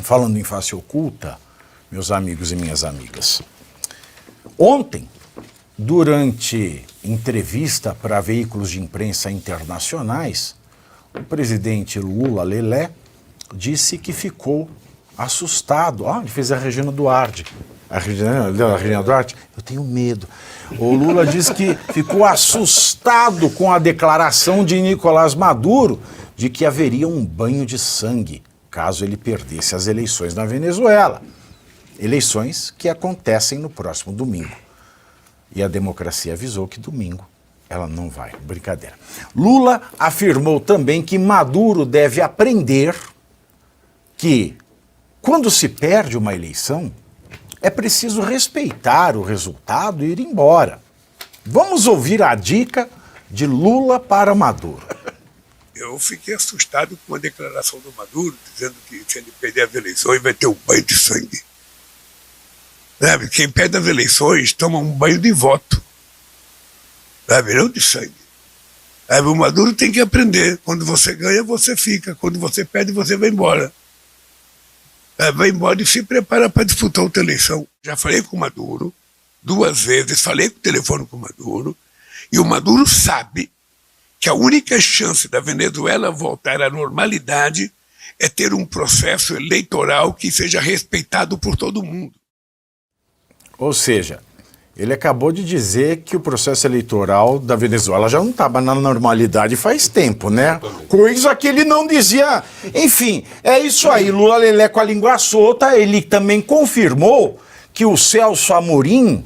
falando em face oculta, meus amigos e minhas amigas, ontem, durante entrevista para veículos de imprensa internacionais, o presidente Lula Lelé disse que ficou assustado. Ele fez a Regina Duarte. A Regina Duarte? Eu tenho medo. O Lula disse que ficou assustado com a declaração de Nicolás Maduro de que haveria um banho de sangue caso ele perdesse as eleições na Venezuela. Eleições que acontecem no próximo domingo. E a democracia avisou que domingo ela não vai. Brincadeira. Lula afirmou também que Maduro deve aprender que, quando se perde uma eleição, é preciso respeitar o resultado e ir embora. Vamos ouvir a dica de Lula para Maduro. Eu fiquei assustado com a declaração do Maduro, dizendo que se ele perder as eleições vai ter um banho de sangue. Sabe? Quem perde as eleições toma um banho de voto. Sabe? Não de sangue. Sabe? O Maduro tem que aprender. Quando você ganha, você fica. Quando você perde, você vai embora. Vai embora e se prepara para disputar outra eleição. Já falei com o Maduro 2 vezes, falei com o telefone com o Maduro, e o Maduro sabe que a única chance da Venezuela voltar à normalidade é ter um processo eleitoral que seja respeitado por todo mundo. Ou seja, ele acabou de dizer que o processo eleitoral da Venezuela já não estava na normalidade faz tempo, né? Coisa que ele não dizia. Enfim, é isso aí. Lula Lelé com a língua solta, ele também confirmou que o Celso Amorim,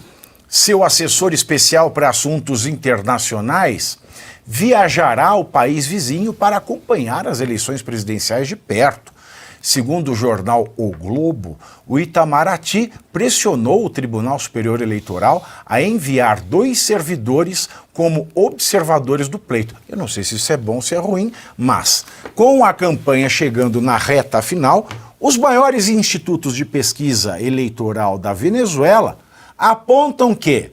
seu assessor especial para assuntos internacionais, viajará ao país vizinho para acompanhar as eleições presidenciais de perto. Segundo o jornal O Globo, o Itamaraty pressionou o Tribunal Superior Eleitoral a enviar 2 servidores como observadores do pleito. Eu não sei se isso é bom ou se é ruim, mas com a campanha chegando na reta final, os maiores institutos de pesquisa eleitoral da Venezuela apontam que,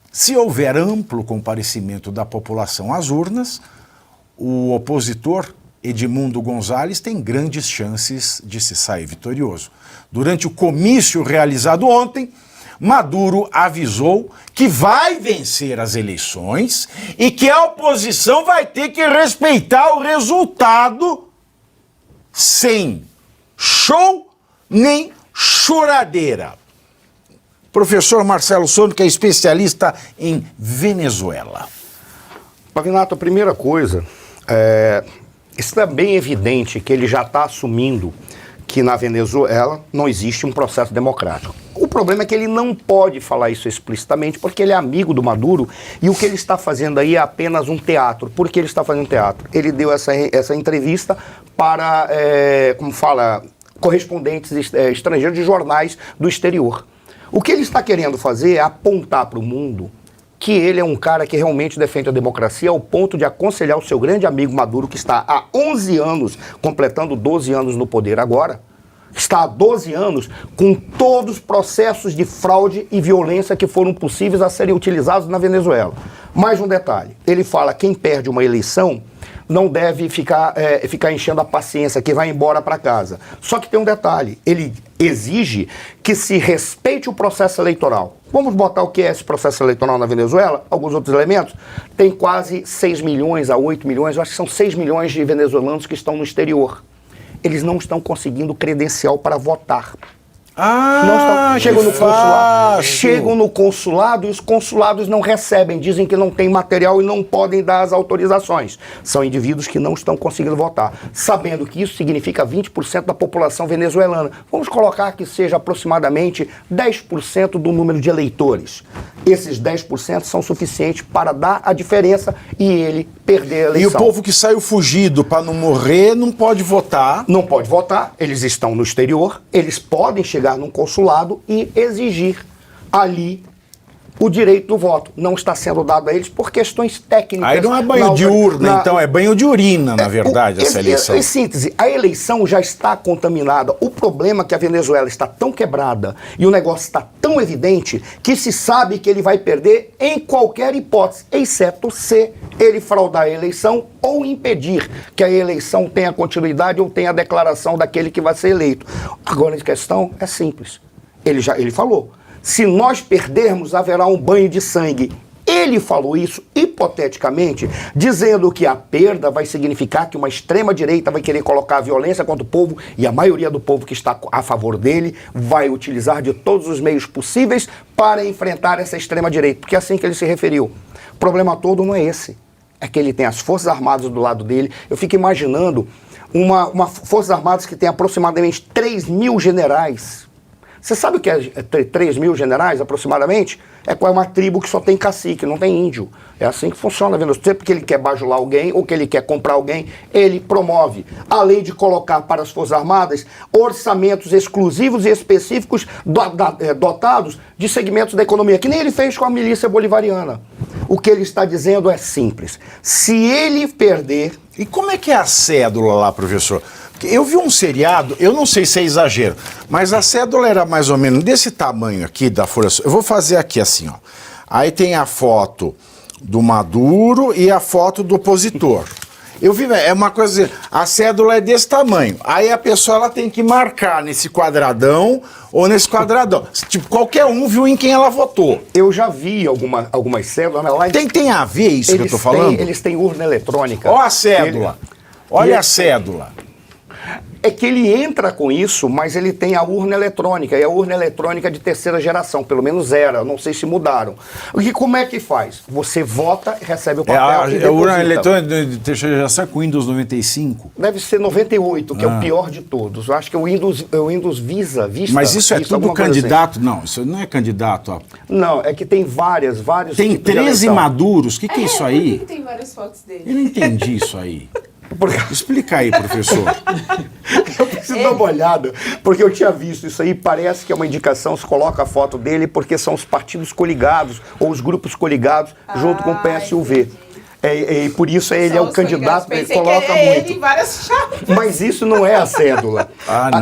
se houver amplo comparecimento da população às urnas, o opositor Edmundo Gonzalez tem grandes chances de se sair vitorioso. Durante o comício realizado ontem, Maduro avisou que vai vencer as eleições e que a oposição vai ter que respeitar o resultado sem show nem choradeira. Professor Marcelo Sono, que é especialista em Venezuela. Pavinato, a primeira coisa, está bem evidente que ele já está assumindo que na Venezuela não existe um processo democrático. O problema é que ele não pode falar isso explicitamente porque ele é amigo do Maduro e o que ele está fazendo aí é apenas um teatro. Por que ele está fazendo teatro? Ele deu essa entrevista para, correspondentes estrangeiros de jornais do exterior. O que ele está querendo fazer é apontar para o mundo que ele é um cara que realmente defende a democracia ao ponto de aconselhar o seu grande amigo Maduro, que está há 11 anos, completando 12 anos no poder agora, está há 12 anos com todos os processos de fraude e violência que foram possíveis a serem utilizados na Venezuela. Mais um detalhe, ele fala que quem perde uma eleição não deve ficar enchendo a paciência, que vai embora para casa. Só que tem um detalhe, ele exige que se respeite o processo eleitoral. Vamos botar o que é esse processo eleitoral na Venezuela, alguns outros elementos. Tem quase 6 milhões a 8 milhões, eu acho que são 6 milhões de venezuelanos que estão no exterior. Eles não estão conseguindo credencial para votar. Chegam no consulado e os consulados não recebem, dizem que não tem material e não podem dar as autorizações. São indivíduos que não estão conseguindo votar, sabendo que isso significa 20% da população venezuelana. Vamos colocar que seja aproximadamente 10% do número de eleitores. Esses 10% são suficientes para dar a diferença e ele perder a eleição. E o povo que saiu fugido para não morrer não pode votar? Não pode votar, eles estão no exterior, eles podem chegar num consulado e exigir ali o direito do voto. Não está sendo dado a eles por questões técnicas. Aí não é banho de urna, então é banho de urina, na verdade, essa eleição. Em síntese, a eleição já está contaminada. O problema é que a Venezuela está tão quebrada e o negócio está tão evidente que se sabe que ele vai perder em qualquer hipótese, exceto se ele fraudar a eleição ou impedir que a eleição tenha continuidade ou tenha a declaração daquele que vai ser eleito. Agora, a questão é simples. Ele falou, se nós perdermos, haverá um banho de sangue. Ele falou isso hipoteticamente, dizendo que a perda vai significar que uma extrema-direita vai querer colocar a violência contra o povo e a maioria do povo que está a favor dele vai utilizar de todos os meios possíveis para enfrentar essa extrema-direita, porque é assim que ele se referiu. O problema todo não é esse, é que ele tem as Forças Armadas do lado dele. Eu fico imaginando uma Forças Armadas que tem aproximadamente 3 mil generais. Você sabe o que é 3 mil generais, aproximadamente? É uma tribo que só tem cacique, não tem índio. É assim que funciona, vendo? Sempre que ele quer bajular alguém ou que ele quer comprar alguém, ele promove. Além de colocar para as Forças Armadas orçamentos exclusivos e específicos dotados de segmentos da economia, que nem ele fez com a milícia bolivariana. O que ele está dizendo é simples. Se ele perder... E como é que é a cédula lá, professor? Eu vi um seriado, eu não sei se é exagero, mas a cédula era mais ou menos desse tamanho aqui da folha. Eu vou fazer aqui assim, ó. Aí tem a foto do Maduro e a foto do opositor. Eu vi, é uma coisa assim, a cédula é desse tamanho. Aí a pessoa ela tem que marcar nesse quadradão ou nesse quadradão. Tipo, qualquer um viu em quem ela votou. Eu já vi algumas cédulas. Lá tem a ver isso que eu tô falando? Eles têm urna eletrônica. Olha a cédula. Olha a cédula. É que ele entra com isso, mas ele tem a urna eletrônica, e a urna eletrônica de terceira geração, pelo menos era, não sei se mudaram. E como é que faz? Você vota e recebe o papel e deposita. A urna eletrônica de terceira geração é com Windows 95? Deve ser 98, que é o pior de todos. Eu acho que é o Windows Vista. Mas isso é tudo candidato? Assim. Não, isso não é candidato a... Não, é que tem vários... Tem 13 Maduros, o que é isso aí? Por que tem várias fotos dele? Eu não entendi isso aí. Explica aí, professor. Eu preciso dar uma olhada, porque eu tinha visto isso aí, parece que é uma indicação, se coloca a foto dele, porque são os partidos coligados, ou os grupos coligados, junto com o PSUV. Entendi. E por isso ele é o candidato, ele coloca muito. Ele várias chaves. Mas isso não é a cédula.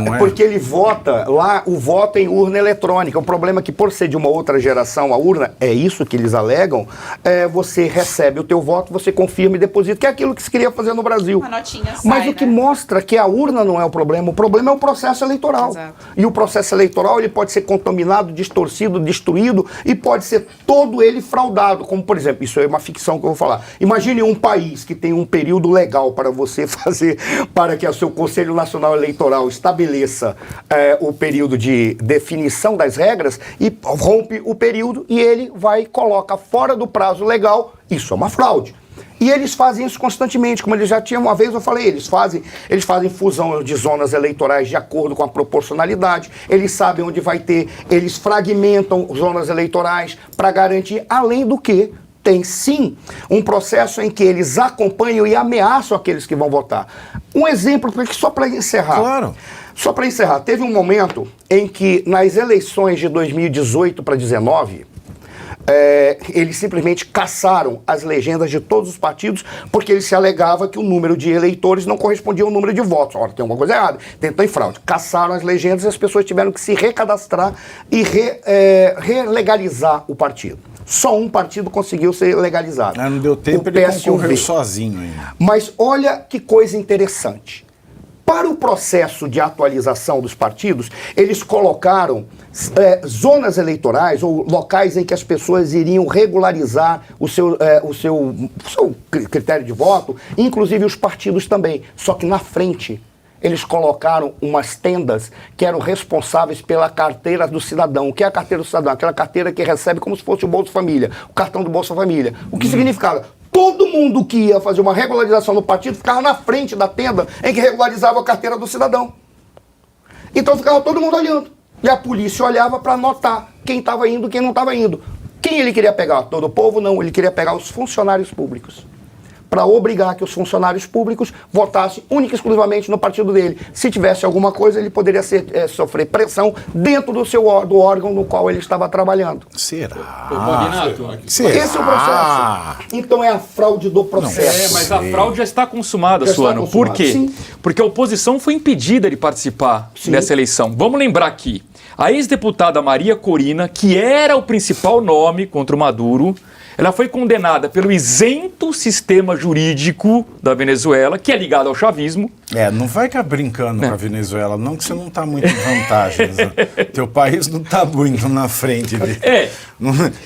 Não é? Porque ele vota lá, o voto em urna eletrônica. O problema é que, por ser de uma outra geração, a urna, é isso que eles alegam, você recebe o teu voto, você confirma e deposita, que é aquilo que se queria fazer no Brasil. Uma notinha sai, Mas o que mostra que a urna não é o problema é o processo eleitoral. Exato. E o processo eleitoral ele pode ser contaminado, distorcido, destruído e pode ser todo ele fraudado. Como, por exemplo, isso é uma ficção que eu vou falar. Imagine um país que tem um período legal para você fazer, para que o seu Conselho Nacional Eleitoral estabeleça o período de definição das regras e rompe o período e ele vai e coloca fora do prazo legal. Isso é uma fraude. E eles fazem isso constantemente, como eles já tinham uma vez, eu falei, eles fazem fusão de zonas eleitorais de acordo com a proporcionalidade, eles sabem onde vai ter, eles fragmentam zonas eleitorais para garantir, além do que tem sim um processo em que eles acompanham e ameaçam aqueles que vão votar. Um exemplo, só para encerrar. Claro. Só para encerrar, teve um momento em que nas eleições de 2018 para 2019, eles simplesmente caçaram as legendas de todos os partidos porque eles se alegava que o número de eleitores não correspondia ao número de votos. Ora, tem alguma coisa errada, tentou em fraude. Caçaram as legendas e as pessoas tiveram que se recadastrar e relegalizar o partido. Só um partido conseguiu ser legalizado. Não deu tempo, ele concorreu sozinho ainda. Mas olha que coisa interessante. Para o processo de atualização dos partidos, eles colocaram zonas eleitorais ou locais em que as pessoas iriam regularizar o seu critério de voto, inclusive os partidos também. Só que na frente eles colocaram umas tendas que eram responsáveis pela carteira do cidadão. O que é a carteira do cidadão? Aquela carteira que recebe como se fosse o Bolsa Família, o cartão do Bolsa Família. O que significava? Todo mundo que ia fazer uma regularização no partido ficava na frente da tenda em que regularizava a carteira do cidadão. Então ficava todo mundo olhando. E a polícia olhava para anotar quem estava indo e quem não estava indo. Quem ele queria pegar? Todo o povo? Não, ele queria pegar os funcionários públicos. para obrigar que os funcionários públicos votassem única e exclusivamente no partido dele. Se tivesse alguma coisa, ele poderia sofrer pressão dentro do órgão no qual ele estava trabalhando. Será? Esse é o processo. Então é a fraude do processo. Mas a fraude já está consumada, Já está Suano. Por consumada, quê? sim. Porque a oposição foi impedida de participar dessa eleição. Vamos lembrar aqui, a ex-deputada Maria Corina, que era o principal nome contra o Maduro, ela foi condenada pelo isento sistema jurídico da Venezuela, que é ligado ao chavismo. Não vai ficar brincando com a Venezuela, não, que você não está muito em vantagens. Né? Teu país não está muito na frente dele.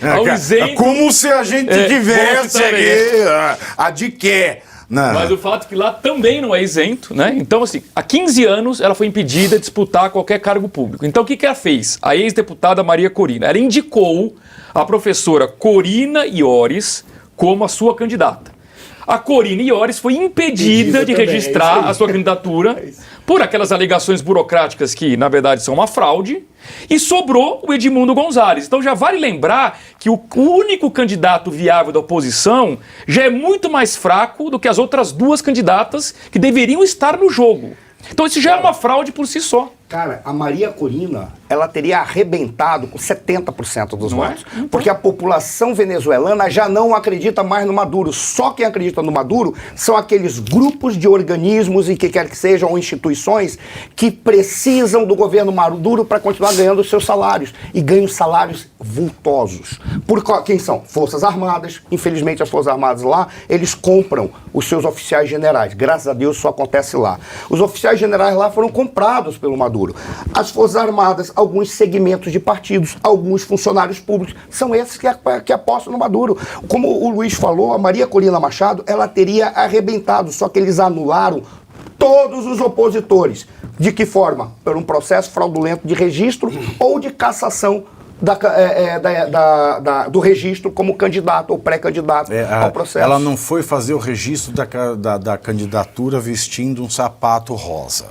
Ao isento, como se a gente tivesse aqui a de quê? Mas o fato é que lá também não é isento, né? Então, assim, há 15 anos ela foi impedida de disputar qualquer cargo público. Então, o que ela fez? A ex-deputada Maria Corina, ela indicou a professora Corina Iores como a sua candidata. A Corina Iores foi impedida de registrar a sua candidatura por aquelas alegações burocráticas que, na verdade, são uma fraude, e sobrou o Edmundo Gonzalez. Então já vale lembrar que o único candidato viável da oposição já é muito mais fraco do que as outras duas candidatas que deveriam estar no jogo. Então isso já é uma fraude por si só. Cara, a Maria Corina, ela teria arrebentado com 70% dos votos. Porque a população venezuelana já não acredita mais no Maduro. Só quem acredita no Maduro são aqueles grupos de organismos e que quer que sejam ou instituições que precisam do governo Maduro para continuar ganhando os seus salários. E ganham salários vultosos. Por quem são? Forças Armadas. Infelizmente, as Forças Armadas lá, eles compram os seus oficiais generais. Graças a Deus, isso acontece lá. Os oficiais generais lá foram comprados pelo Maduro. As Forças Armadas, alguns segmentos de partidos, alguns funcionários públicos, são esses que apostam no Maduro. Como o Luiz falou, a Maria Corina Machado, ela teria arrebentado, só que eles anularam todos os opositores. De que forma? Por um processo fraudulento de registro ou de cassação do registro como candidato ou pré-candidato ao processo. Ela não foi fazer o registro da candidatura vestindo um sapato rosa.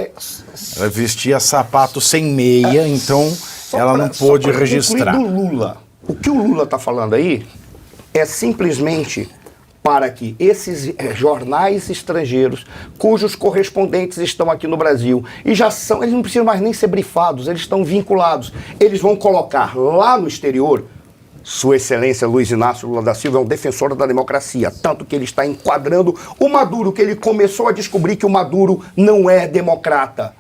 Ela vestia sapato sem meia, então ela não pôde registrar. Do Lula. O que o Lula está falando aí é simplesmente para que esses jornais estrangeiros, cujos correspondentes estão aqui no Brasil, e já são, eles não precisam mais nem ser brifados, eles estão vinculados. Eles vão colocar lá no exterior, Sua Excelência Luiz Inácio Lula da Silva é um defensor da democracia, tanto que ele está enquadrando o Maduro, que ele começou a descobrir que o Maduro não é democrata.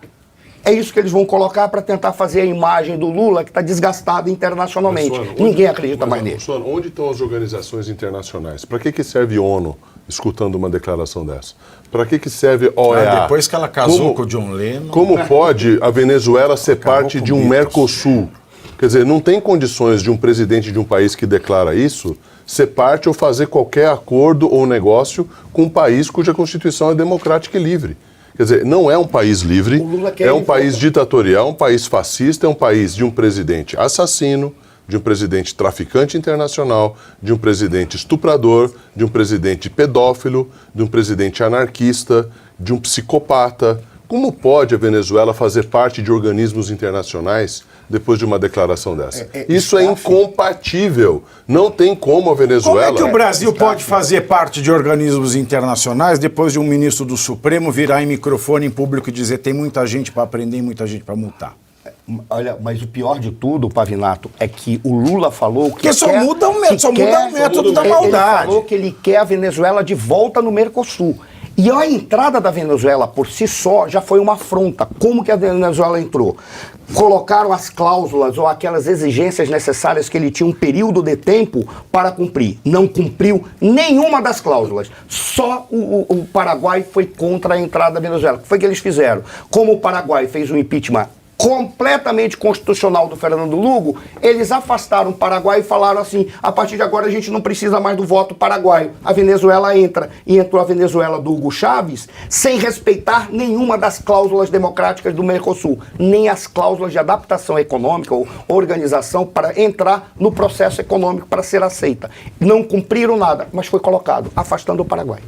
É isso que eles vão colocar para tentar fazer a imagem do Lula, que está desgastada internacionalmente. Ninguém acredita mais nele. Onde estão as organizações internacionais? Para que serve ONU escutando uma declaração dessa? Para que serve OEA? Depois que ela casou com o John Lennon... Como pode a Venezuela ser parte de um Mercosul? Quer dizer, não tem condições de um presidente de um país que declara isso ser parte ou fazer qualquer acordo ou negócio com um país cuja Constituição é democrática e livre. Quer dizer, não é um país livre, é um país ditatorial, um país fascista, é um país de um presidente assassino, de um presidente traficante internacional, de um presidente estuprador, de um presidente pedófilo, de um presidente anarquista, de um psicopata. Como pode a Venezuela fazer parte de organismos internacionais depois de uma declaração dessa? Isso é incompatível. Não tem como a Venezuela... Como é que o Brasil pode fazer parte de organismos internacionais depois de um ministro do Supremo virar em microfone em público e dizer tem muita gente para prender e muita gente para multar? Olha, mas o pior de tudo, Pavinato, é que o Lula falou que só muda o método da maldade. Ele falou que ele quer a Venezuela de volta no Mercosul. E a entrada da Venezuela por si só já foi uma afronta. Como que a Venezuela entrou? Colocaram as cláusulas ou aquelas exigências necessárias que ele tinha um período de tempo para cumprir. Não cumpriu nenhuma das cláusulas. Só o Paraguai foi contra a entrada da Venezuela. O que foi que eles fizeram? Como o Paraguai fez um impeachment completamente constitucional do Fernando Lugo, eles afastaram o Paraguai e falaram assim, a partir de agora a gente não precisa mais do voto paraguaio. A Venezuela entra, e entrou a Venezuela do Hugo Chávez, sem respeitar nenhuma das cláusulas democráticas do Mercosul, nem as cláusulas de adaptação econômica ou organização para entrar no processo econômico para ser aceita. Não cumpriram nada, mas foi colocado, afastando o Paraguai.